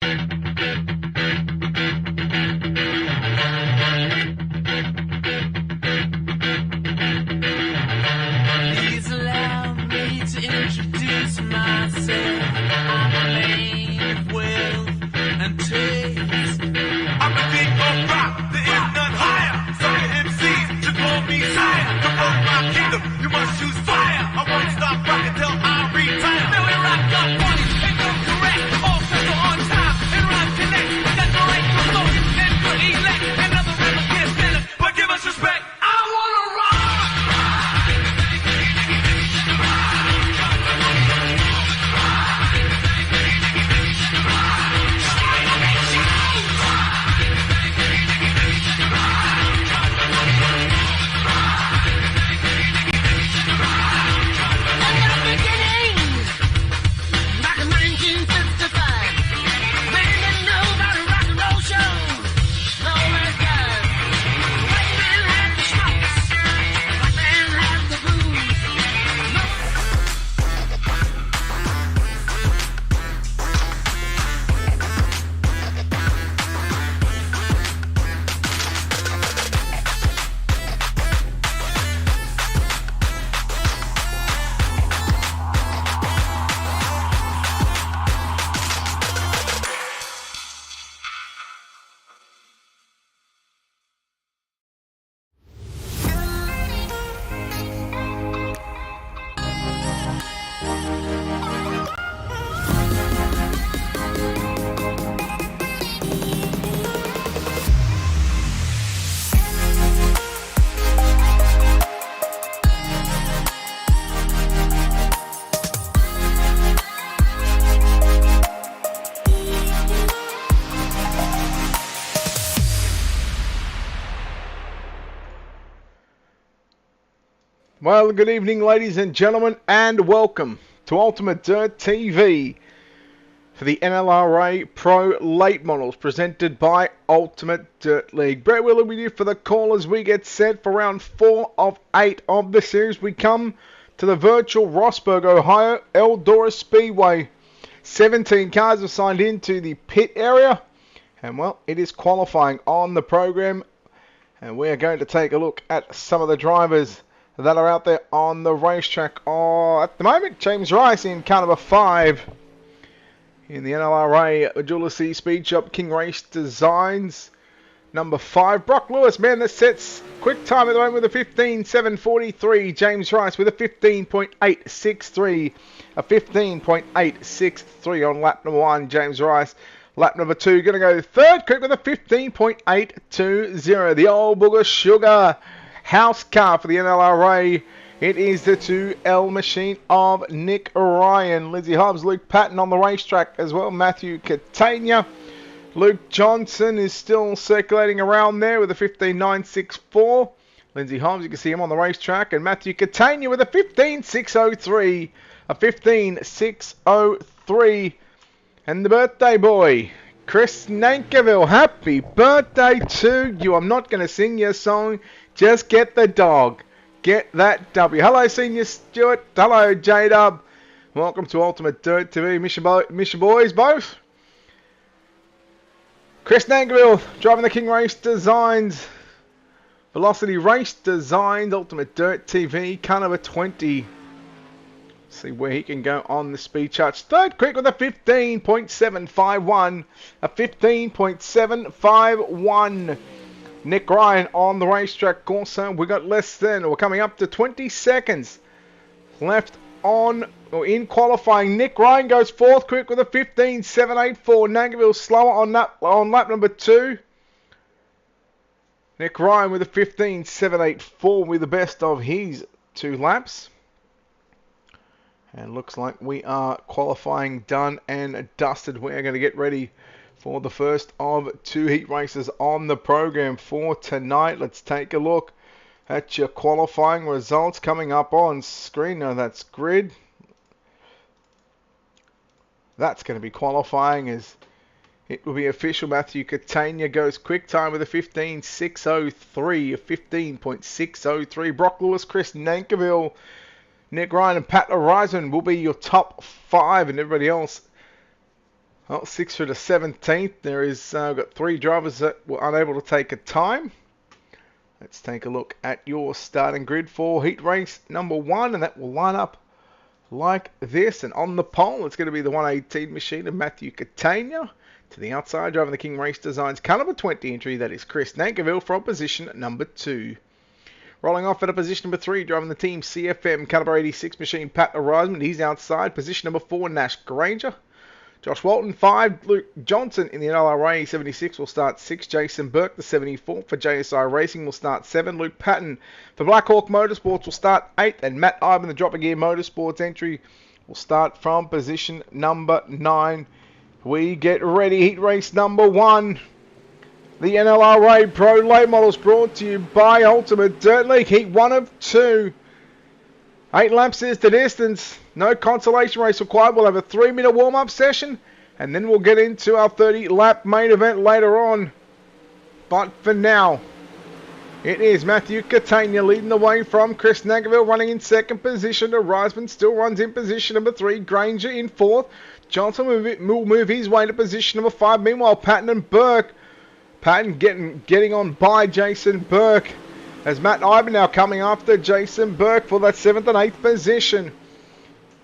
Please allow me to introduce myself. I'm a man of wealth and taste. I'm the king of rock, there is none higher. Some MCs should call me sire. To run my kingdom, you must choose fire. I won't stop rocking till I retire. Now we rock up funny and go correct. All sets are on time and rhyme connect. Got the right to slogan and to elect. Another rapper can't stand it, but give us respect. I wanna rock. Well, good evening, ladies and gentlemen, and welcome to Ultimate Dirt TV for the NLRA Pro Late Models presented by Ultimate Dirt League. Brett Wheeler with you for the call as we get set for round 4 of 8 of the series. We come to the virtual Rossburg, Ohio, Eldora Speedway. 17 cars have signed into the pit area, and well, it is qualifying on the program, and we are going to take a look at some of the drivers that are out there on the racetrack. At the moment, James Rice in car number 5 in the NLRA Jeweler C Speed Shop King Race Designs. Number 5, Brock Lewis, man, that sets quick time at the moment with a 15.743. James Rice with a 15.863. A 15.863 on lap number 1, James Rice. Lap number 2, going to go third quick with a 15.820. The old booger sugar house car for the NLRA. It is the 2L machine of Nick Ryan. Lindsay Hobbs, Luke Patton on the racetrack as well. Matthew Catania. Luke Johnson is still circulating around there with a 15.964. Lindsay Hobbs, you can see him on the racetrack. And Matthew Catania with a 15.603. A 15.603. And the birthday boy, Chris Nankerville. Happy birthday to you. I'm not going to sing your song. Just get the dog. Get that W. Hello, Senior Stewart. Hello, J-Dub. Welcome to Ultimate Dirt TV. Miss your boys both. Chris Nankerville driving the King Race Designs. Velocity Race Designs. Ultimate Dirt TV. Car number 20. See where he can go on the speed charts. Third quick with a 15.751. A 15.751. Nick Ryan on the racetrack also. We got less than, we're coming up to 20 seconds left on, or in qualifying. Nick Ryan goes fourth quick with a 15.784. Nankerville slower on lap number 2. Nick Ryan with a 15.784 with the best of his 2 laps. And looks like we are qualifying done and dusted. We're going to get ready for the first of 2 heat races on the program for tonight. Let's take a look at your qualifying results coming up on screen. Now that's grid. That's going to be qualifying as it will be official. Matthew Catania goes quick time with a 15.603, a 15.603. Brock Lewis, Chris Nankerville, Nick Ryan and Pat Horizon will be your top 5, and everybody else Well, 6th through to 17th. There is, we've got 3 drivers that were unable to take a time. Let's take a look at your starting grid for heat race number 1, and that will line up like this. And on the pole, it's going to be the 118 machine of Matthew Catania. To the outside, driving the King Race Designs car number 20 entry, that is Chris Nankerville from position number 2. Rolling off at a position number 3, driving the Team CFM car number 86 machine, Pat Arisman. He's outside. Position number 4, Nash Granger. Josh Walton, 5. Luke Johnson in the NLRA 76 will start 6. Jason Burke, the 74 for JSI Racing, will start 7. Luke Patton for Black Hawk Motorsports will start 8. And Matt Ivan, the Drop a Gear Motorsports entry, will start from position number 9. We get ready. Heat race number 1. The NLRA Pro Late Models brought to you by Ultimate Dirt League. Heat 1 of 2. 8 laps is the distance. No consolation race required. We'll have a 3-minute warm-up session, and then we'll get into our 30-lap main event later on. But for now, it is Matthew Catania leading the way from Chris Nankerville, running in 2nd position. Arisman still runs in position number 3. Granger in 4th. Johnson will move his way to position number 5. Meanwhile, Patton and Burke. Patton getting on by Jason Burke. As Matt Ivan now coming after Jason Burke for that 7th and 8th position.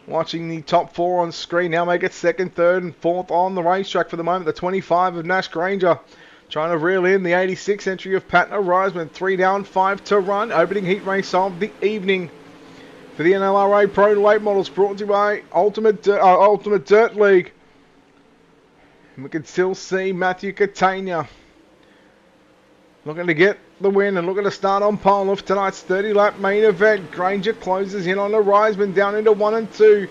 Watching the top 4 on screen now make it 2nd, 3rd and 4th on the racetrack for the moment. The 25 of Nash Granger trying to reel in the 86 entry of Patton Arisman. 3 down, 5 to run. Opening heat race of the evening for the NLRA Pro Late Models, brought to you by Ultimate Dirt League. And we can still see Matthew Catania looking to get the win and looking to start on pole of tonight's 30-lap main event. Granger closes in on Arisman down into 1 and 2.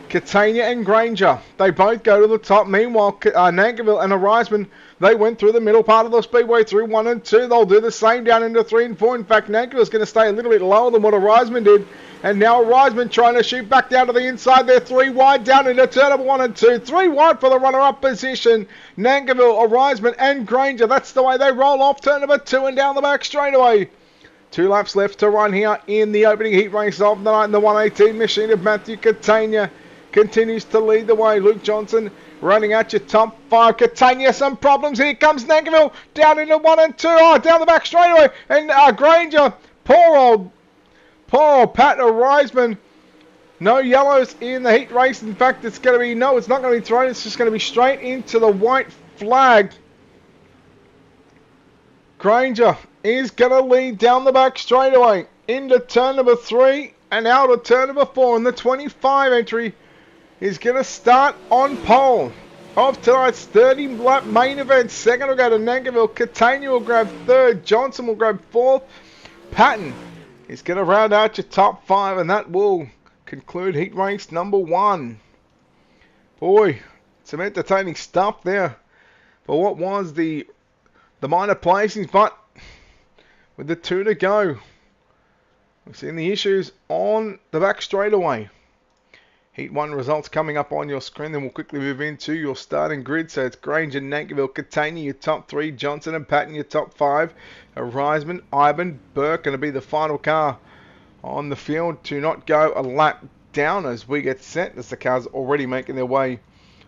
Catania and Granger, they both go to the top. Meanwhile, Nankerville and Arisman, they went through the middle part of the speedway through 1 and 2. They'll do the same down into 3 and 4. In fact, Nankerville's going to stay a little bit lower than what Arisman did. And now Arisman trying to shoot back down to the inside there. 3 wide down into turn number 1 and 2. 3 wide for the runner-up position. Nankerville, Arisman and Granger. That's the way they roll off turn number 2 and down the back straightaway. 2 laps left to run here in the opening heat race of the night. And the 118 machine of Matthew Catania continues to lead the way. Luke Johnson running at your top 5. Catania, some problems. Here comes Nankerville down into 1 and 2. Oh, down the back straightaway. And Granger, poor old Pat Arisman. No yellows in the heat race. In fact, it's going to be, no, it's not going to be thrown. It's just going to be straight into the white flag. Granger is going to lead down the back straightaway into turn number 3 and out of turn number 4. And the 25 entry is going to start on pole of tonight's 30-lap main event. 2nd will go to Nankerville. Catania will grab 3rd. Johnson will grab 4th. Patton is going to round out your top 5, and that will conclude heat race number 1. Boy, some entertaining stuff there for what was the minor placings, but with the 2 to go, we've seen the issues on the back straightaway. Heat 1 results coming up on your screen. Then we'll quickly move into your starting grid. So it's Granger, Nankerville, Catania, your top 3. Johnson and Patton, your top 5. Arisman, Ivan, Burke going to be the final car on the field to not go a lap down as we get set, as the cars already making their way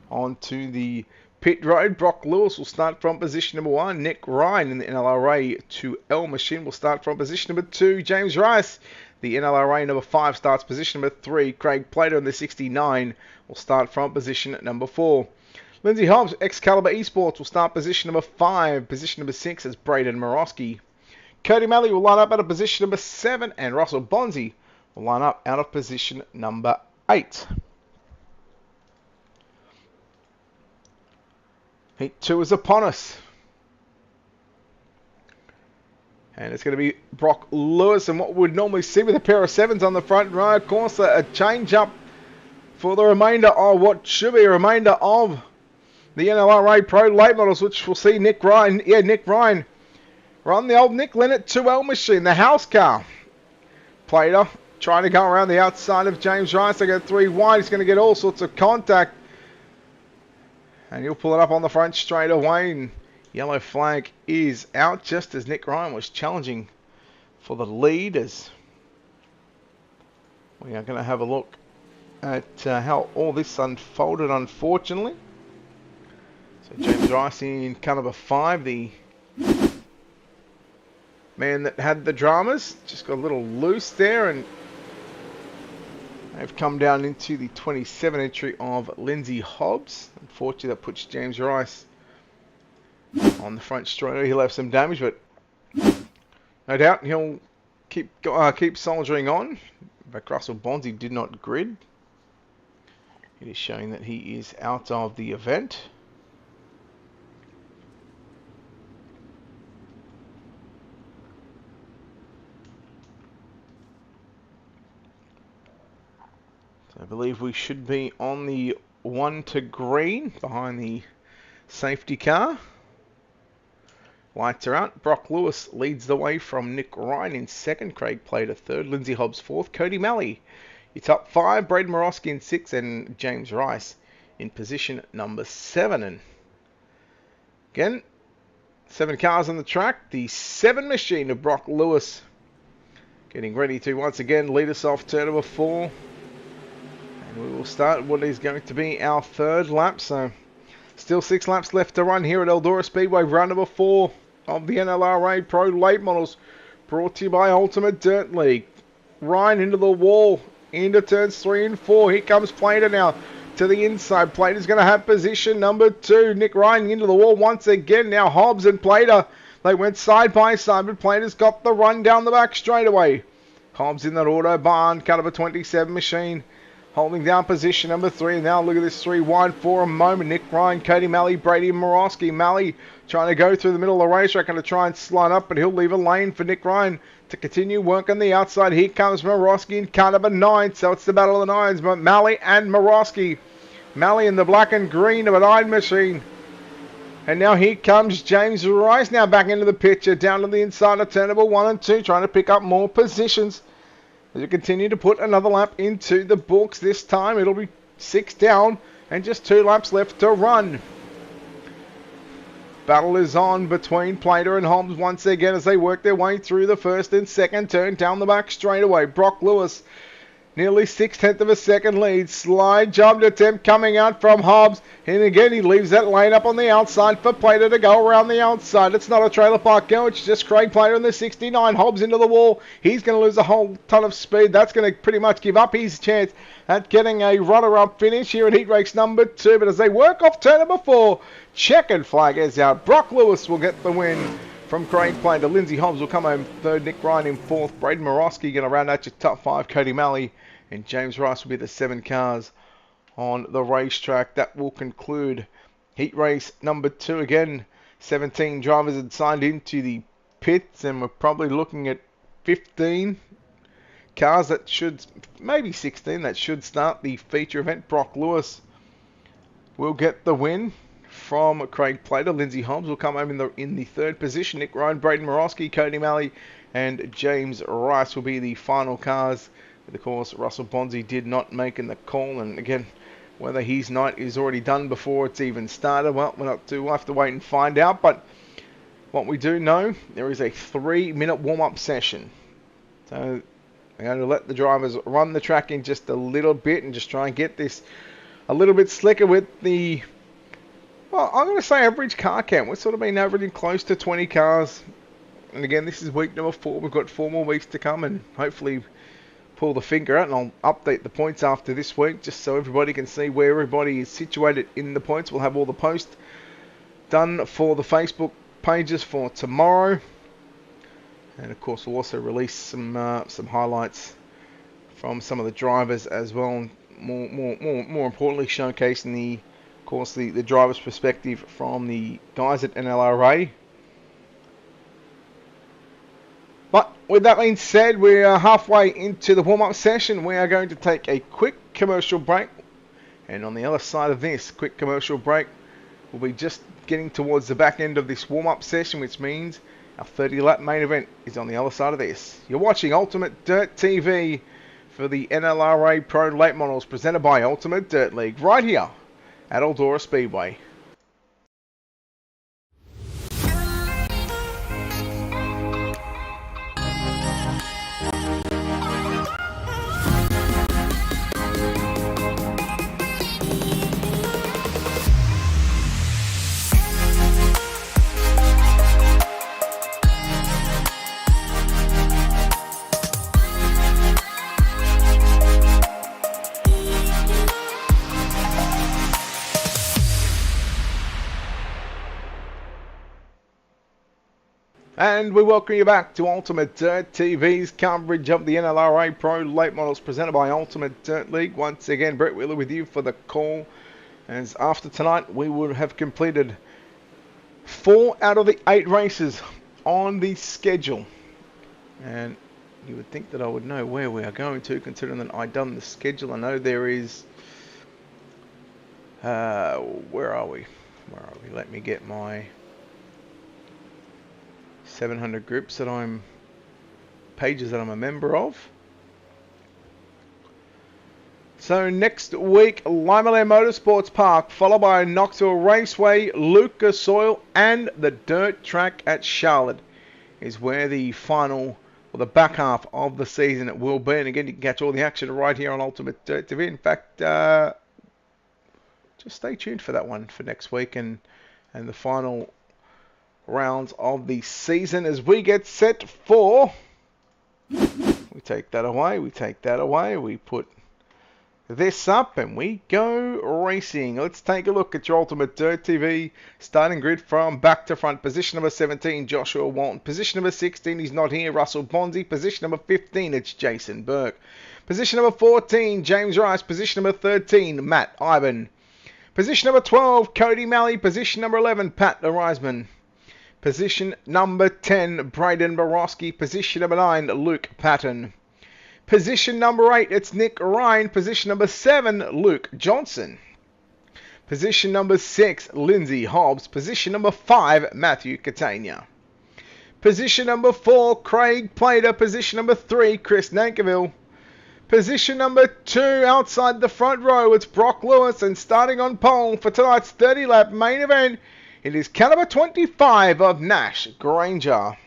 onto the pit road. Brock Lewis will start from position number 1. Nick Ryan in the NLRA 2L machine will start from position number 2. James Rice, the NLRA number 5, starts position number 3. Craig Plato in the 69 will start from position number 4. Lindsay Hobbs, Excalibur Esports, will start position number 5. Position number 6 is Braden Morosky. Cody Malley will line up out of position number 7. And Russell Bonzi will line up out of position number 8. Heat 2 is upon us. And it's going to be Brock Lewis, and what we'd normally see with a pair of 7s on the front row. Of course, a change up for the remainder of what should be a remainder of the NLRA Pro Late Models, which we'll see Nick Ryan. Yeah, Nick Ryan run the old Nick Leonard 2L machine, the house car. Plater trying to go around the outside of James Rice. They go 3 wide. He's going to get all sorts of contact. And he'll pull it up on the front straight away. And yellow flag is out, just as Nick Ryan was challenging for the lead. As we are going to have a look at how all this unfolded, unfortunately. So James Rice in car number 5, the man that had the dramas, just got a little loose there, and they've come down into the 27 entry of Lindsay Hobbs. Unfortunately, that puts James Rice on the front straight. He'll have some damage, but no doubt he'll keep soldiering on. But Russell Bonzi did not grid. It is showing that he is out of the event. So I believe we should be on the 1 to green behind the safety car. Lights are out. Brock Lewis leads the way from Nick Ryan in second. Craig Plater third. Lindsay Hobbs fourth. Cody Malley, your top 5. Braden Morosky in 6th. And James Rice in position number 7. And again, 7 cars on the track. The 7 machine of Brock Lewis getting ready to once again lead us off turn number 4. And we will start what is going to be our 3rd lap. So still 6 laps left to run here at Eldora Speedway. Round number 4 of the NLRA Pro Late Models, brought to you by Ultimate Dirt League. Ryan into the wall, into turns 3 and 4. Here comes Plater now to the inside. Plater's going to have position number 2. Nick Ryan into the wall once again. Now Hobbs and Plater, they went side by side, but Plater's got the run down the back straightaway. Hobbs in that auto barn, cut of a 27 machine, holding down position number 3. Now look at this 3 wide for a moment. Nick Ryan, Cody Malley, Brady Morosky. Malley trying to go through the middle of the racetrack and to try and slide up, but he'll leave a lane for Nick Ryan to continue work on the outside. Here comes Morosky in car number 9. So it's the battle of the 9s, but Malley and Morosky. Malley in the black and green of a 9 machine. And now here comes James Rice now back into the picture, down to the inside of turn number 1 and 2, trying to pick up more positions. As we continue to put another lap into the books. This time it'll be 6 down and just 2 laps left to run. Battle is on between Plater and Hobbs once again as they work their way through the first and second turn down the back straightaway. Brock Lewis, nearly 6/10 of a second lead. Slide jump attempt coming out from Hobbs. And again, he leaves that lane up on the outside for Plater to go around the outside. It's not a trailer park go. It's just Craig Plater in the 69. Hobbs into the wall. He's going to lose a whole ton of speed. That's going to pretty much give up his chance at getting a runner-up finish here at heat race number 2. But as they work off turn number 4, checkered flag is out. Brock Lewis will get the win from Craig Plater. Lindsay Hobbs will come home 3rd. Nick Ryan in 4th. Braden Morosky going to round out your top 5. Cody Malley and James Rice will be the 7 cars on the racetrack. That will conclude heat race number 2. Again, 17 drivers had signed into the pits, and we're probably looking at 15 cars that should, maybe 16, that should start the feature event. Brock Lewis will get the win from Craig Plater. Lindsay Hobbs will come home in the 3rd position. Nick Ryan, Braden Morosky, Cody Malley and James Rice will be the final cars. Of course, Russell Bonzi did not make in the call, and again, whether his night is already done before it's even started, well, we'll have to wait and find out. But what we do know, there is a 3-minute warm-up session. So we're going to let the drivers run the track in just a little bit and just try and get this a little bit slicker with the, well, I'm going to say average car count. We're sort of been averaging close to 20 cars. And again, this is week number 4. We've got 4 more weeks to come, and hopefully pull the finger out, and I'll update the points after this week just so everybody can see where everybody is situated in the points. We'll have all the posts done for the Facebook pages for tomorrow, and of course we'll also release some highlights from some of the drivers as well. More importantly, showcasing the driver's perspective from the guys at NLRA. But with that being said, we are halfway into the warm-up session. We are going to take a quick commercial break. And on the other side of this quick commercial break, we'll be just getting towards the back end of this warm-up session, which means our 30-lap main event is on the other side of this. You're watching Ultimate Dirt TV for the NLRA Pro Late Models presented by Ultimate Dirt League right here at Eldora Speedway. And we welcome you back to Ultimate Dirt TV's coverage of the NLRA Pro Late Models presented by Ultimate Dirt League. Once again, Brett Wheeler with you for the call. As after tonight, we would have completed 4 out of the 8 races on the schedule. And you would think that I would know where we are going to, considering that I've done the schedule. I know there is... where are we? Let me get my 700 groups that pages that I'm a member of. So next week, Limelare Motorsports Park, followed by Knoxville Raceway, Lucas Oil, and the dirt track at Charlotte is where the final, or the back half of the season will be. And again, you can catch all the action right here on Ultimate Dirt TV. In fact, just stay tuned for that one for next week and the final rounds of the season as we get set for... We take that away, we put this up and we go racing. Let's take a look at your Ultimate Dirt TV starting grid from back to front. Position number 17, Joshua Walton. Position number 16, he's not here, Russell Bonzi. Position number 15, it's Jason Burke. Position number 14, James Rice. Position number 13, Matt Ivan. Position number 12, Cody Malley. Position number 11, Pat Reisman. Position number 10, Braden Borowski. Position number 9, Luke Patton. Position number 8, it's Nick Ryan. Position number 7, Luke Johnson. Position number 6, Lindsay Hobbs. Position number 5, Matthew Catania. Position number 4, Craig Plater. Position number 3, Chris Nankerville. Position number 2, outside the front row, it's Brock Lewis. And starting on pole for tonight's 30-lap main event, it is caliber 25 of Nash Granger.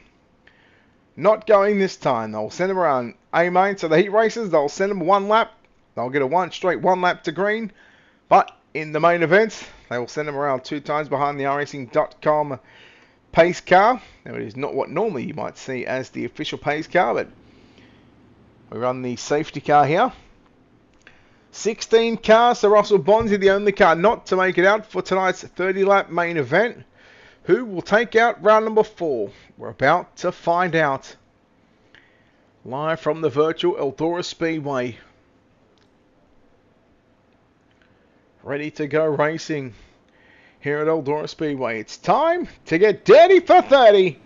Not going this time. They'll send him around A-main. So the heat races, they'll send him one lap. They'll get a straight one lap to green. But in the main events, they will send him around 2 times behind the iRacing.com pace car. Now it is not what normally you might see as the official pace car, but we run the safety car here. 16 cars, so Russell Bonzi, the only car not to make it out for tonight's 30-lap main event. Who will take out round number 4? We're about to find out. Live from the virtual Eldora Speedway. Ready to go racing here at Eldora Speedway. It's time to get dirty for 30.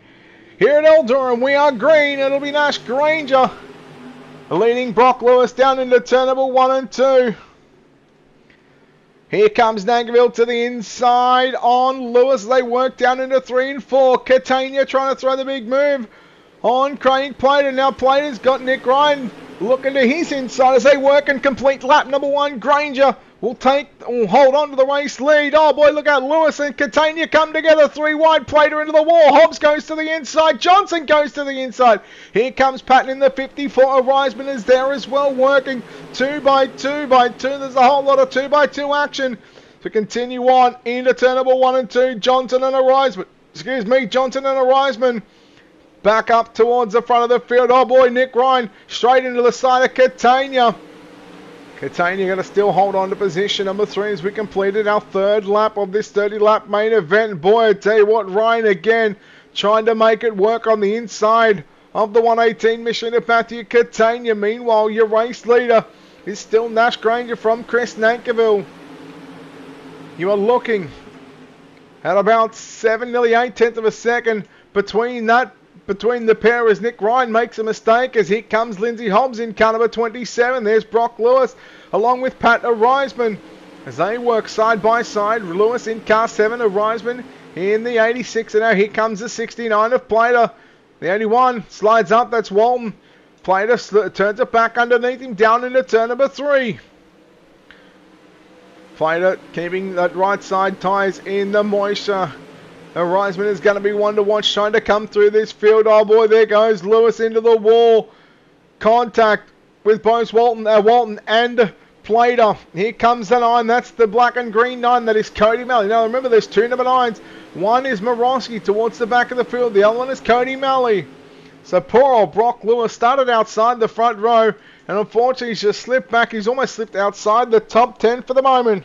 Here at Eldora, and we are green. It'll be Nash Granger leading Brock Lewis down into turn number 1 and 2. Here comes Nankerville to the inside on Lewis. They work down into 3 and 4. Catania trying to throw the big move on Craig Plater. Now Plater's got Nick Ryan looking to his inside as they work and complete lap number 1. Granger will hold on to the race lead. Oh boy, look out. Lewis and Catania come together. 3 wide. Plater into the wall. Hobbs goes to the inside. Johnson goes to the inside. Here comes Patton in the 54. Reisman is there as well, working 2 by 2 by 2. There's a whole lot of 2 by 2 action to continue on into turn number 1 and 2. Johnson and a Reisman back up towards the front of the field. Oh boy, Nick Ryan straight into the side of Catania. Catania going to still hold on to position number 3 as we completed our 3rd lap of this 30-lap main event. Boy, I tell you what, Ryan again trying to make it work on the inside of the 118 machine of Matthew Catania. Meanwhile, your race leader is still Nash Granger from Chris Nankerville. You are looking at about 7, nearly 8/10 of a second between the pair as Nick Ryan makes a mistake as here comes Lindsay Hobbs in car number 27. There's Brock Lewis along with Pat Reisman as they work side by side. Lewis in car 7, Reisman in the 86. And now here comes the 69 of Plater. The 81 slides up, that's Walton. Plater turns it back underneath him down into turn number 3. Plater keeping that right side tyres in the moisture. Reisman is going to be one to watch trying to come through this field. Oh boy, there goes Lewis into the wall. Contact with both Walton and Plater. Here comes the 9. That's the black and green 9. That is Cody Malley. Now remember, there's 2 number 9s. One is Morosky towards the back of the field. The other one is Cody Malley. So poor old Brock Lewis started outside the front row. And unfortunately, he's just slipped back. He's almost slipped outside the top 10 for the moment.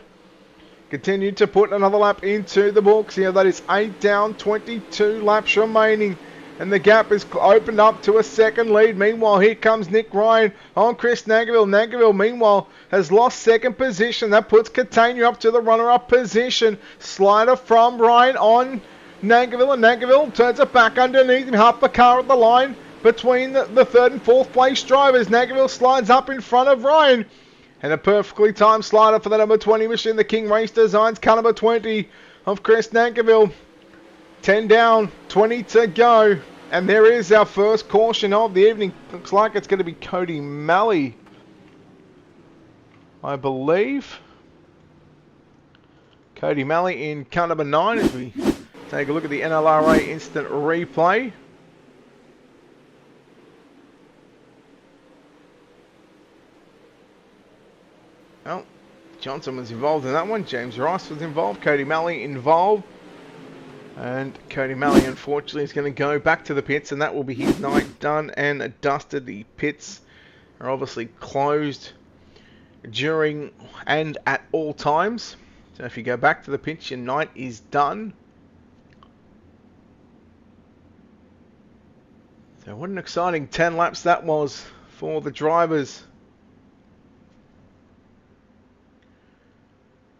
Continued to put another lap into the books here. That is 8 down, 22 laps remaining. And the gap is opened up to a second lead. Meanwhile, here comes Nick Ryan on Chris Nagerville. Nagerville, meanwhile, has lost second position. That puts Catania up to the runner-up position. Slider from Ryan on Nagerville. And Nagerville turns it back underneath him. Half a car at the line between the third and fourth place drivers. Nagerville slides up in front of Ryan. And a perfectly timed slider for the number 20 machine. The King Race Designs car number 20 of Chris Nagerville. 10 down, 20 to go. And there is our first caution of the evening. Looks like it's going to be Cody Malley, I believe. Cody Malley in car number 9 as we take a look at the NLRA instant replay. Well, Johnson was involved in that one. James Rice was involved. Cody Malley involved. And Cody Malley, unfortunately, is going to go back to the pits, and that will be his night done and dusted. The pits are obviously closed during and at all times. So if you go back to the pits, your night is done. So what an exciting 10 laps that was for the drivers.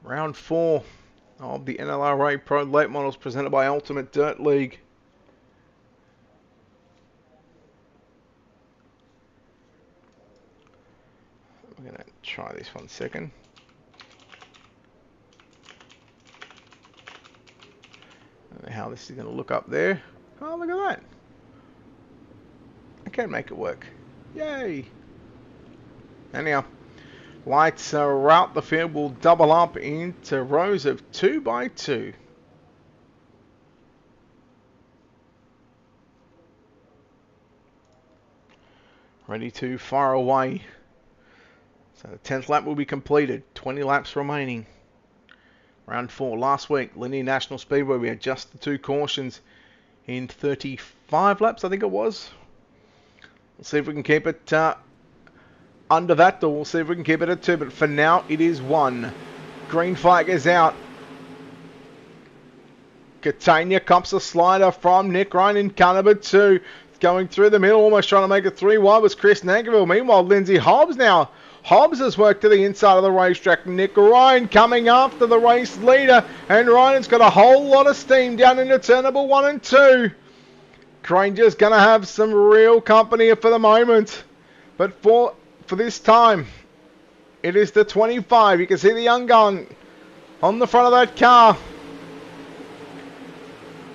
Round 4 of the NLRA Pro Late Models presented by Ultimate Dirt League. We're going to try this 1 second. I don't know how this is going to look up there. Oh, look at that. I can make it work. Yay. Anyhow. Lights throughout the field will double up into rows of 2 by 2. Ready to fire away. So the 10th lap will be completed. 20 laps remaining. Round 4. Last week, Linear National Speedway, we had just the 2 cautions in 35 laps, I think it was. We'll see if we can keep it under that, or we'll see if we can keep it at 2, but for now it is 1. Green flag is out. Catania cops a slider from Nick Ryan in car number 2. Going through the middle, almost trying to make it 3 wide was Chris Nagerville. Meanwhile, Lindsay Hobbs now. Hobbs has worked to the inside of the racetrack. Nick Ryan coming after the race leader, and Ryan's got a whole lot of steam down into turn number 1 and 2. Granger's going to have some real company for the moment, but for this time, it is the 25. You can see the young gun on the front of that car.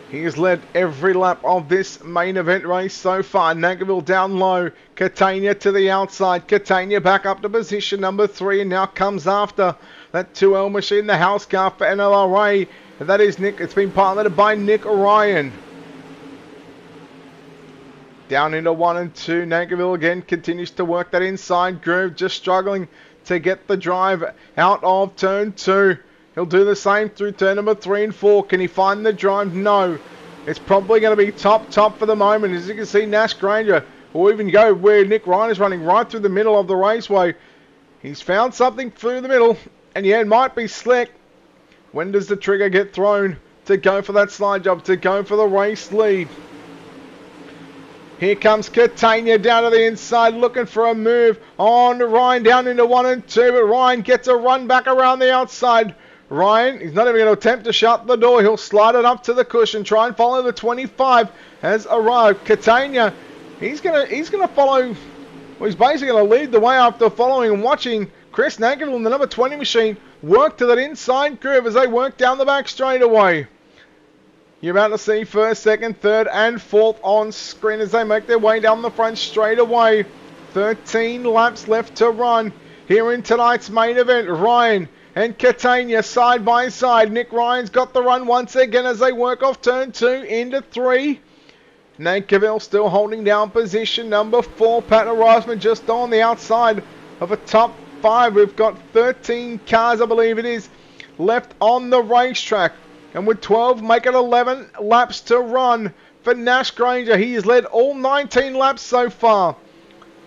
He has led every lap of this main event race so far. Nagerville down low. Catania to the outside. Catania back up to position number 3, and now comes after that 2L machine, the house car for NLRA. And that is Nick. It's been piloted by Nick Ryan. Down into 1 and 2. Nagerville again continues to work that inside groove. Just struggling to get the drive out of turn 2. He'll do the same through turn number 3 and 4. Can he find the drive? No. It's probably going to be top for the moment. As you can see, Nash Granger will even go where Nick Ryan is running right through the middle of the raceway. He's found something through the middle. And yeah, it might be slick. When does the trigger get thrown to go for that slide job, to go for the race lead? Here comes Catania down to the inside, looking for a move on Ryan down into 1 and 2, but Ryan gets a run back around the outside. Ryan, he's not even going to attempt to shut the door. He'll slide it up to the cushion, try and follow the 25 has arrived. Catania, he's going to follow, well, he's basically going to lead the way after following and watching Chris Nagerville and the number 20 machine work to that inside groove as they work down the back straightaway. You're about to see first, second, third, and fourth on screen as they make their way down the front straight away. 13 laps left to run here in tonight's main event. Ryan and Catania side by side. Nick Ryan's got the run once again as they work off turn 2 into 3. Nagerville still holding down position number 4. Pat Reisman just on the outside of a top 5. We've got 13 cars, I believe it is, left on the racetrack. And with 12, make it 11 laps to run for Nash Granger. He has led all 19 laps so far.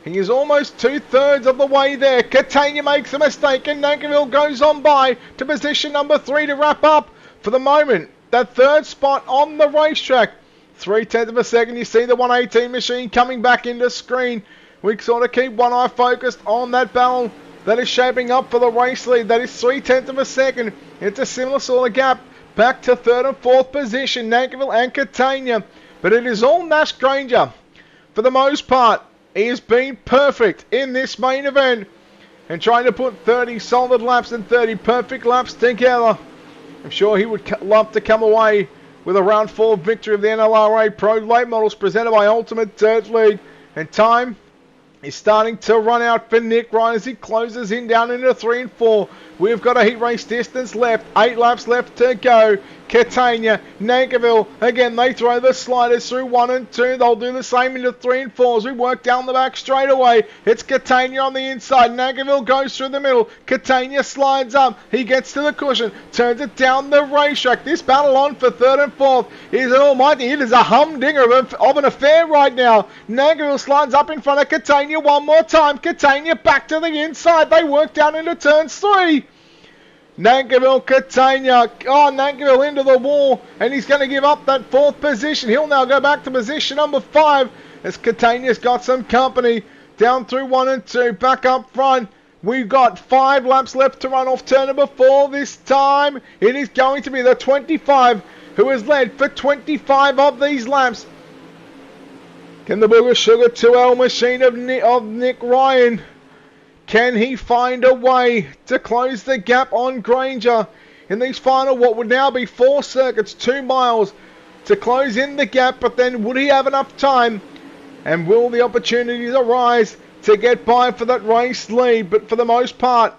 He is almost 2/3 of the way there. Catania makes a mistake and Nagerville goes on by to position number 3 to wrap up for the moment. That third spot on the racetrack 3/10 of a second. You see the 118 machine coming back into screen. We sort of keep one eye focused on that battle that is shaping up for the race lead. That is 3/10 of a second. It's a similar sort of gap back to third and fourth position, Nankivell and Catania. But it is all Nash Granger. For the most part, he has been perfect in this main event and trying to put 30 solid laps and 30 perfect laps together. I'm sure he would love to come away with a round 4 victory of the NLRA Pro Late Models presented by Ultimate Dirt League. And time is starting to run out for Nick Ryan as he closes in down into 3 and 4. We've got a heat race distance left. 8 laps left to go. Catania, Nankivell, again they throw the sliders through 1 and 2. They'll do the same into 3 and 4 as we work down the back straight away. It's Catania on the inside. Nankivell goes through the middle. Catania slides up. He gets to the cushion. Turns it down the racetrack. This battle on for 3rd and 4th is an almighty. It is a humdinger of an affair right now. Nankivell slides up in front of Catania one more time. Catania back to the inside. They work down into turns 3. Nankivell, Catania, Nankivell into the wall, and he's going to give up that 4th position. He'll now go back to position number 5 as Catania's got some company down through 1 and 2, back up front. We've got 5 laps left to run off turn number 4 this time. It is going to be the 25 who has led for 25 of these laps. Can the Booger Sugar 2L machine of Nick Ryan, can he find a way to close the gap on Granger in these final, what would now be 4 circuits, 2 miles to close in the gap? But then would he have enough time? And will the opportunities arise to get by for that race lead? But for the most part,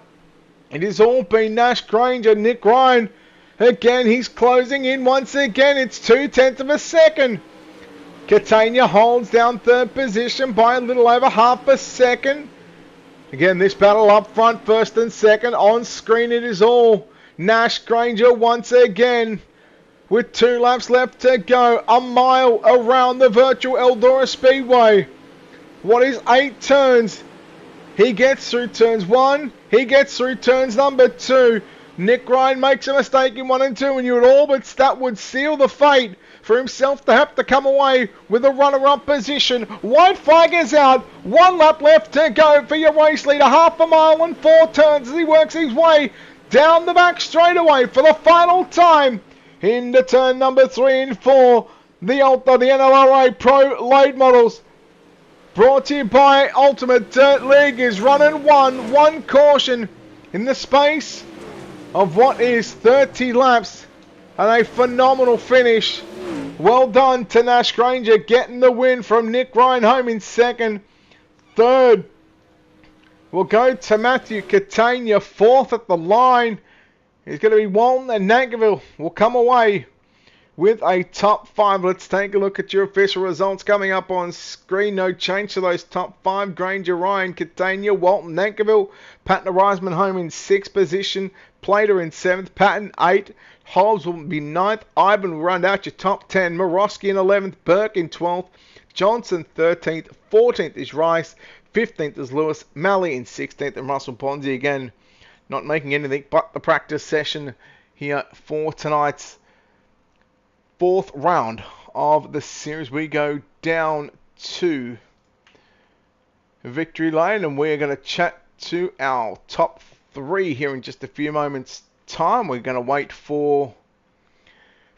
it has all been Nash Granger. Nick Ryan, again, he's closing in once again. It's 2/10 of a second. Catania holds down 3rd position by a little over half a second. Again, this battle up front, 1st and 2nd. On screen, it is all Nash Granger once again. With 2 laps left to go. A mile around the virtual Eldora Speedway. What is 8 turns? He gets through turns 1. He gets through turns number 2. Nick Ryan makes a mistake in 1 and 2, and you would all but that would seal the fate for himself to have to come away with a runner-up position. White flag is out. 1 lap left to go for your race leader. Half a mile and 4 turns as he works his way down the back straightaway for the final time into turn number 3 and 4. The NLRA Pro Late Models, brought to you by Ultimate Dirt League, is running 1 caution in the space of what is 30 laps, and a phenomenal finish. Well done to Nash Granger, getting the win from Nick Ryan home in 2nd. 3rd will go to Matthew Catania. 4th at the line is going to be Walton, and Nankivell will come away with a top 5. Let's take a look at your official results coming up on screen. No change to those top 5. Granger, Ryan, Catania, Walton, Nankivell. Patton Reisman home in 6th position. Plater in 7th. Patton 8th. Hobbs will be 9th. Ivan will round out your top 10. Morosky in 11th. Burke in 12th. Johnson 13th. 14th is Rice. 15th is Lewis. Malley in 16th. And Russell Ponzi again not making anything but the practice session here for tonight's 4th round of the series. We go down to victory lane, and we're going to chat to our top 3 here in just a few moments time. We're going to wait for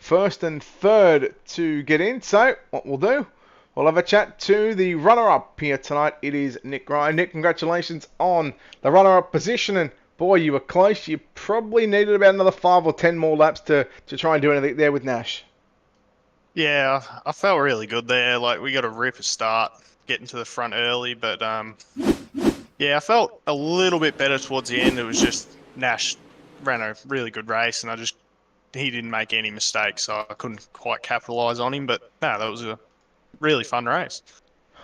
1st and 3rd to get in. So what we'll do, we'll have a chat to the runner-up here tonight. It is Nick Ryan. Nick, congratulations on the runner-up position, and boy, you were close. You probably needed about another 5 or 10 more laps to try and do anything there with Nash. Yeah, I felt really good there. Like, we got a ripper start, getting to the front early, but yeah, I felt a little bit better towards the end. It was just Nash ran a really good race, and he didn't make any mistakes, so I couldn't quite capitalise on him. But no, that was a really fun race.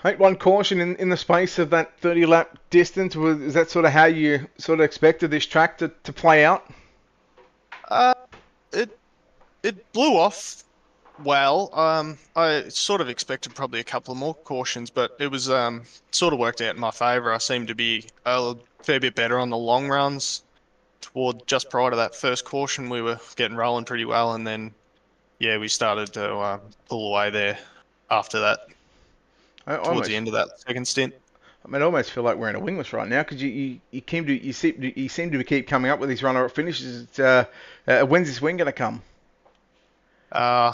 8-1 caution in the space of that 30-lap distance. Is that sort of how you sort of expected this track to play out? It blew off well. I sort of expected probably a couple of more cautions, but it was sort of worked out in my favour. I seemed to be a fair bit better on the long runs. Toward just prior to that first caution, we were getting rolling pretty well, and then yeah, we started to pull away there after that, I towards the almost, end of that second stint. I mean, I almost feel like we're in a wingless right now because you seem to keep coming up with these runner-up finishes. When's this win going to come? Uh,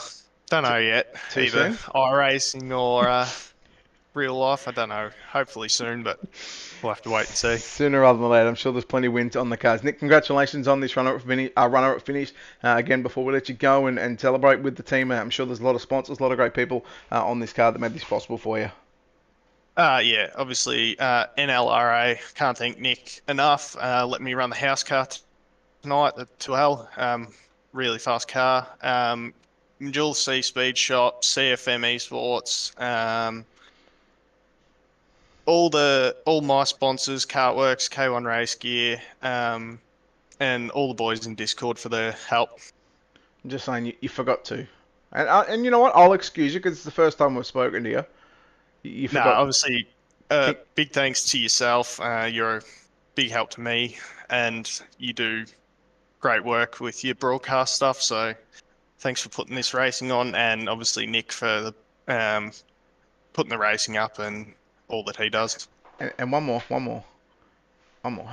don't T- know yet. Too Either soon? iRacing or real life. I don't know. Hopefully soon, but we'll have to wait and see. Sooner rather than later. I'm sure there's plenty of wins on the cards. Nick, congratulations on this runner-up finish. Again, before we let you go and celebrate with the team, I'm sure there's a lot of sponsors, a lot of great people on this card that made this possible for you. Yeah, obviously NLRA. Can't thank Nick enough. Let me run the house car tonight, the 2L. Really fast car. Jules C Speed Shop, CFM Esports. All my sponsors, Cartworks, K1 Race Gear, and all the boys in Discord for their help. I'm just saying you forgot to. And you know what? I'll excuse you because it's the first time we've spoken to you. You No, forgot. obviously, big thanks to yourself. You're a big help to me, and you do great work with your broadcast stuff. So thanks for putting this racing on, and obviously Nick for putting the racing up and all that he does. And one more.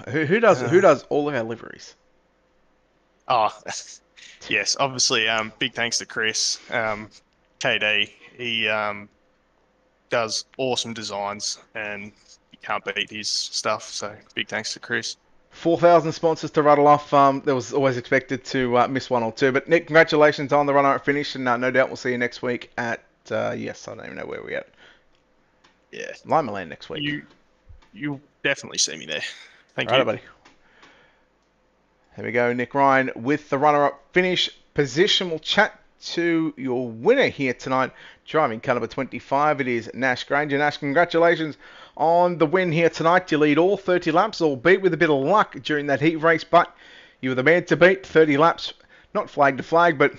Who does all of our liveries? Oh, yes, obviously, big thanks to Chris, KD. He does awesome designs, and you can't beat his stuff. So big thanks to Chris. 4,000 sponsors to rattle off. There was always expected to miss one or two. But Nick, congratulations on the run-up finish, and no doubt we'll see you next week at, yes, I don't even know where we're at. Yeah, Lima Land next week. you definitely see me there. Thank All right, you. buddy. Here we go, Nick Ryan with the runner-up finish position. We'll chat to your winner here tonight, driving car number 25. It is Nash Granger. Nash, congratulations on the win here tonight. You lead all 30 laps, albeit with a bit of luck during that heat race, but you were the man to beat. 30 laps, not flag to flag, but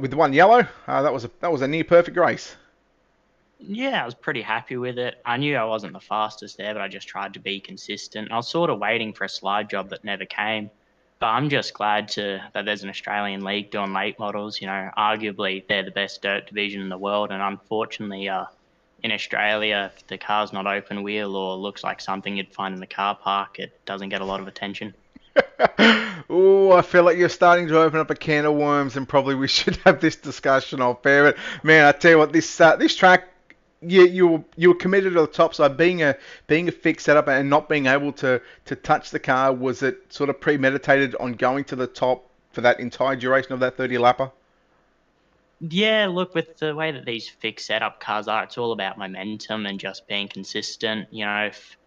with the one yellow, that was a near perfect race. Yeah, I was pretty happy with it. I knew I wasn't the fastest there, but I just tried to be consistent. I was sort of waiting for a slide job that never came. But I'm just glad that there's an Australian league doing late models. You know, arguably they're the best dirt division in the world, and unfortunately, in Australia, if the car's not open wheel or looks like something you'd find in the car park, it doesn't get a lot of attention. Oh, I feel like you're starting to open up a can of worms, and probably we should have this discussion off air. But man, I tell you what, this track, you were committed to the top side. Being a fixed setup and not being able to touch the car, was it sort of premeditated on going to the top for that entire duration of that 30 lapper? Yeah, look, with the way that these fixed setup cars are, it's all about momentum and just being consistent. You know, if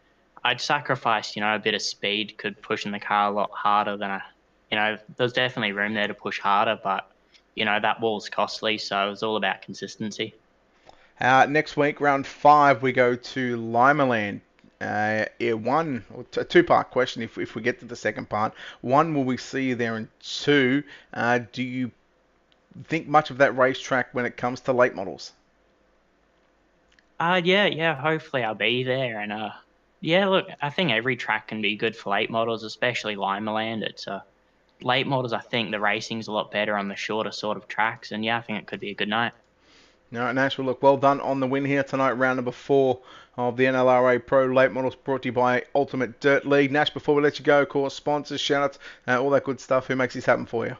I'd sacrifice, a bit of speed, could push in the car a lot harder than there's definitely room there to push harder, but, that wall's costly, so it was all about consistency. Next week, round 5, we go to Lima Land. A two-part question if we get to the second part. One, will we see you there? And two, do you think much of that racetrack when it comes to late models? Yeah, hopefully I'll be there. And yeah, look, I think every track can be good for late models, especially Lima Land. It's late models, I think the racing's a lot better on the shorter sort of tracks, and yeah, I think it could be a good night. All right, Nash, well, look, well done on the win here tonight, round number 4 of the NLRA Pro Late Models, brought to you by Ultimate Dirt League. Nash, before we let you go, of course, sponsors, shout-outs, all that good stuff. Who makes this happen for you?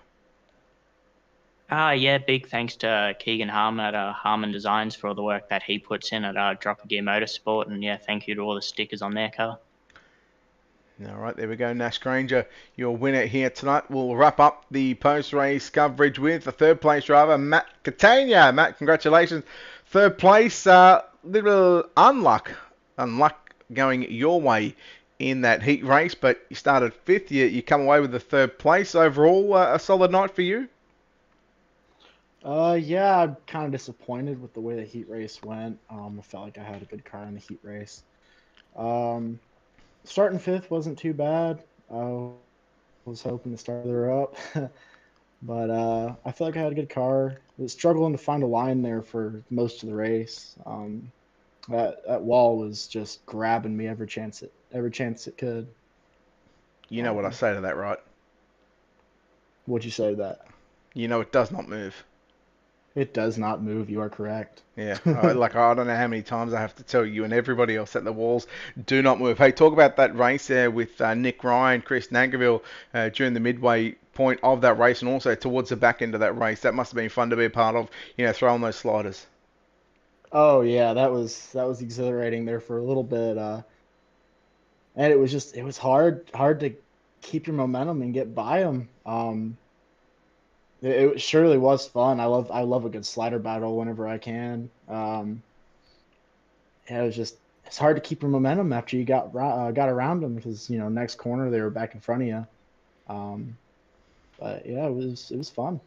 Yeah, big thanks to Keegan Harmon at Harmon Designs for all the work that he puts in at Dropper Gear Motorsport, and yeah, thank you to all the stickers on their car. All right, there we go, Nash Granger, your winner here tonight. We'll wrap up the post-race coverage with the third-place driver, Matt Catania. Matt, congratulations. Third place, little unluck going your way in that heat race, but you started 5th. You come away with the third place. Overall, a solid night for you? Yeah, I'm kind of disappointed with the way the heat race went. I felt like I had a good car in the heat race. Starting 5th wasn't too bad. I was hoping to start her up, but I feel like I had a good car. I was struggling to find a line there for most of the race. That wall was just grabbing me every chance it could. You know what I say to that, right? What'd you say to that? You know it does not move. It does not move. You are correct. Yeah, I don't know how many times I have to tell you and everybody else at the walls, do not move. Hey, talk about that race there with Nick Ryan, Chris Nankerville during the midway point of that race, and also towards the back end of that race. That must have been fun to be a part of, throwing those sliders. Oh yeah, that was exhilarating there for a little bit. And it was hard to keep your momentum and get by them. It surely was fun. I love a good slider battle whenever I can. Yeah, it's hard to keep your momentum after you got around them because next corner they were back in front of you. Um, but yeah, it was fun.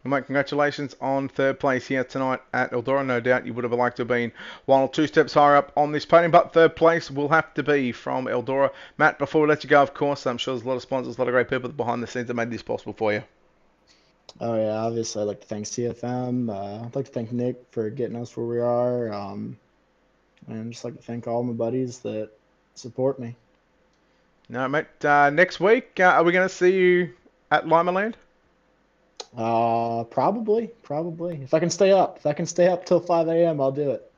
Well, mate, congratulations on third place here tonight at Eldora. No doubt you would have liked to have been one or two steps higher up on this podium, but third place will have to be from Eldora. Matt, before we let you go, of course, I'm sure there's a lot of sponsors, a lot of great people behind the scenes that made this possible for you. Oh yeah, obviously I'd like to thank CFM. I'd like to thank Nick for getting us where we are. And just like to thank all my buddies that support me. No, mate, next week, are we going to see you at Limaland? Probably. If I can stay up till 5 a.m., I'll do it.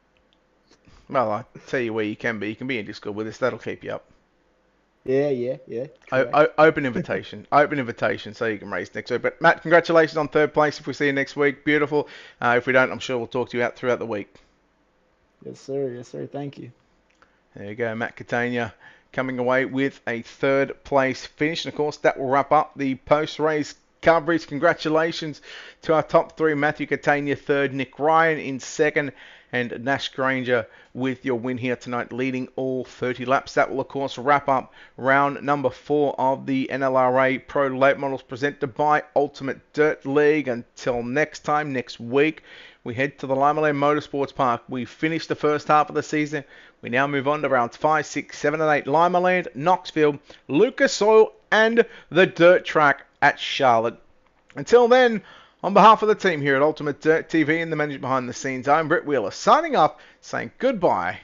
Well, I'll tell you where you can be. You can be in Discord with us. That'll keep you up. Yeah. Correct. Open invitation. Open invitation so you can race next week. But, Matt, congratulations on third place. If we see you next week, beautiful. If we don't, I'm sure we'll talk to you out throughout the week. Yes, sir. Thank you. There you go, Matt Catania coming away with a third place finish. And, of course, that will wrap up the post-race coverage. Congratulations to our top three. Matthew Catania third, Nick Ryan in second, and Nash Granger with your win here tonight, leading all 30 laps. That will, of course, wrap up round number 4 of the NLRA Pro Late Models presented by Ultimate Dirt League. Until next time, next week, we head to the Limaland Motorsports Park. We finish the first half of the season. We now move on to rounds 5, 6, 7, and 8. Limaland, Knoxville, Lucas Oil, and the dirt track at Charlotte. Until then, on behalf of the team here at Ultimate Dirt TV and the management behind the scenes, I'm Brett Wheeler, signing off, saying goodbye